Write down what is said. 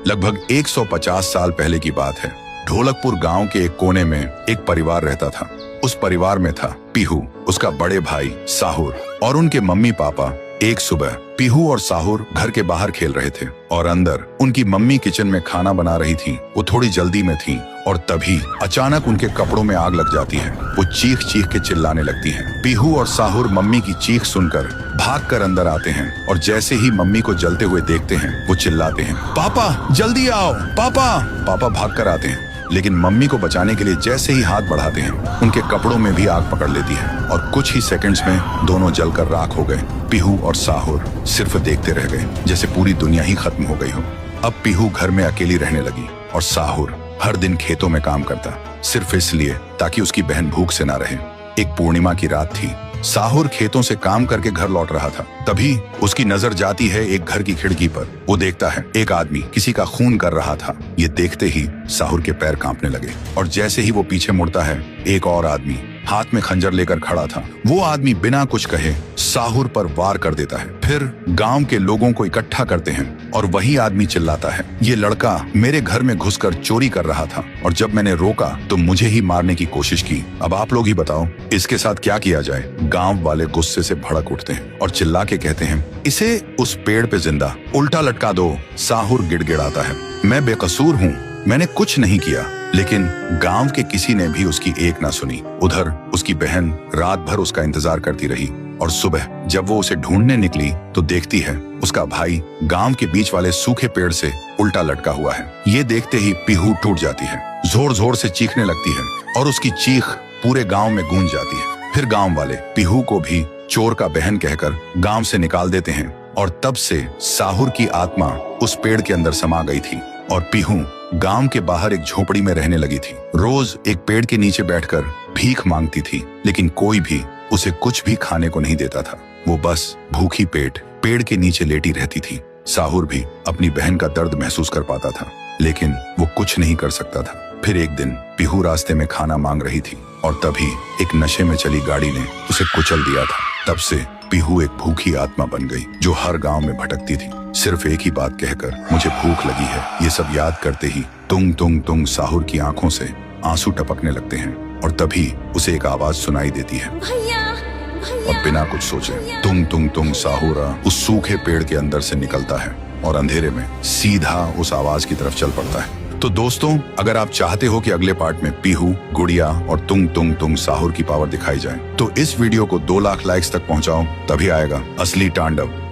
लगभग 150 साल पहले की बात है। ढोलकपुर गांव के एक कोने में एक परिवार रहता था। उस परिवार में था पीहू, उसका बड़े भाई साहुर और उनके मम्मी पापा। एक सुबह पीहू और साहुर घर के बाहर खेल रहे थे और अंदर उनकी मम्मी किचन में खाना बना रही थी। वो थोड़ी जल्दी में थी और तभी अचानक उनके कपड़ों में आग लग जाती है। वो चीख चीख के चिल्लाने लगती हैं। पीहू और साहुर मम्मी की चीख सुनकर भागकर अंदर आते हैं और जैसे ही मम्मी को जलते हुए देखते हैं वो चिल्लाते हैं, पापा जल्दी आओ पापा। पापा भागकर आते हैं लेकिन मम्मी को बचाने के लिए जैसे ही हाथ बढ़ाते हैं उनके कपड़ों में भी आग पकड़ लेती है और कुछ ही सेकंड्स में दोनों जलकर राख हो गए। पीहू और साहुर सिर्फ देखते रह गए जैसे पूरी दुनिया ही खत्म हो गई हो। अब पीहू घर में अकेली रहने लगी और साहुर हर दिन खेतों में काम करता, सिर्फ इसलिए ताकि उसकी बहन भूख से ना रहे। एक पूर्णिमा की रात थी। साहुर खेतों से काम करके घर लौट रहा था। तभी उसकी नजर जाती है एक घर की खिड़की पर। वो देखता है एक आदमी किसी का खून कर रहा था। ये देखते ही साहुर के पैर कांपने लगे और जैसे ही वो पीछे मुड़ता है एक और आदमी हाथ में खंजर लेकर खड़ा था। वो आदमी बिना कुछ कहे साहुर पर वार कर देता है। फिर गांव के लोगों को इकट्ठा करते हैं और वही आदमी चिल्लाता है, ये लड़का मेरे घर में घुसकर चोरी कर रहा था और जब मैंने रोका तो मुझे ही मारने की कोशिश की। अब आप लोग ही बताओ इसके साथ क्या किया जाए। गांव वाले गुस्से से भड़क उठते हैं और चिल्ला के कहते हैं, इसे उस पेड़ पे जिंदा उल्टा लटका दो। साहुर गिड़गिड़ाता है, मैं बेकसूर हूँ, मैंने कुछ नहीं किया। लेकिन गांव के किसी ने भी उसकी एक ना सुनी। उधर उसकी बहन रात भर उसका इंतजार करती रही और सुबह जब वो उसे ढूंढने निकली तो देखती है उसका भाई गांव के बीच वाले सूखे पेड़ से उल्टा लटका हुआ है। ये देखते ही पीहू टूट जाती है, जोर जोर से चीखने लगती है और उसकी चीख पूरे गांव में गूंज जाती है। फिर गांव वाले पीहू को भी चोर का बहन कहकर गांव से निकाल देते हैं और तब से साहुर की आत्मा उस पेड़ के अंदर समा गई थी और पीहू गांव के बाहर एक झोपड़ी में रहने लगी थी। रोज एक पेड़ के नीचे बैठकर भीख मांगती थी लेकिन कोई भी उसे कुछ भी खाने को नहीं देता था। वो बस भूखी पेट पेड़ के नीचे लेटी रहती थी। साहुर भी अपनी बहन का दर्द महसूस कर पाता था लेकिन वो कुछ नहीं कर सकता था। फिर एक दिन पीहू रास्ते में खाना मांग रही थी और तभी एक नशे में चली गाड़ी ने उसे कुचल दिया था। तब से पीहू एक भूखी आत्मा बन गई जो हर गांव में भटकती थी, सिर्फ एक ही बात कहकर, मुझे भूख लगी है। ये सब याद करते ही तुंग तुंग तुंग साहुर की आंखों से आंसू टपकने लगते हैं और तभी उसे एक आवाज सुनाई देती है और बिना कुछ सोचे तुंग तुंग तुंग साहुरा उस सूखे पेड़ के अंदर से निकलता है और अंधेरे में सीधा उस आवाज की तरफ चल पड़ता है। तो दोस्तों, अगर आप चाहते हो कि अगले पार्ट में पीहू, गुड़िया और तुंग तुंग तुंग साहुर की पावर दिखाई जाए तो इस वीडियो को 2 लाख लाइक्स तक पहुंचाओ, तभी आएगा असली तांडव।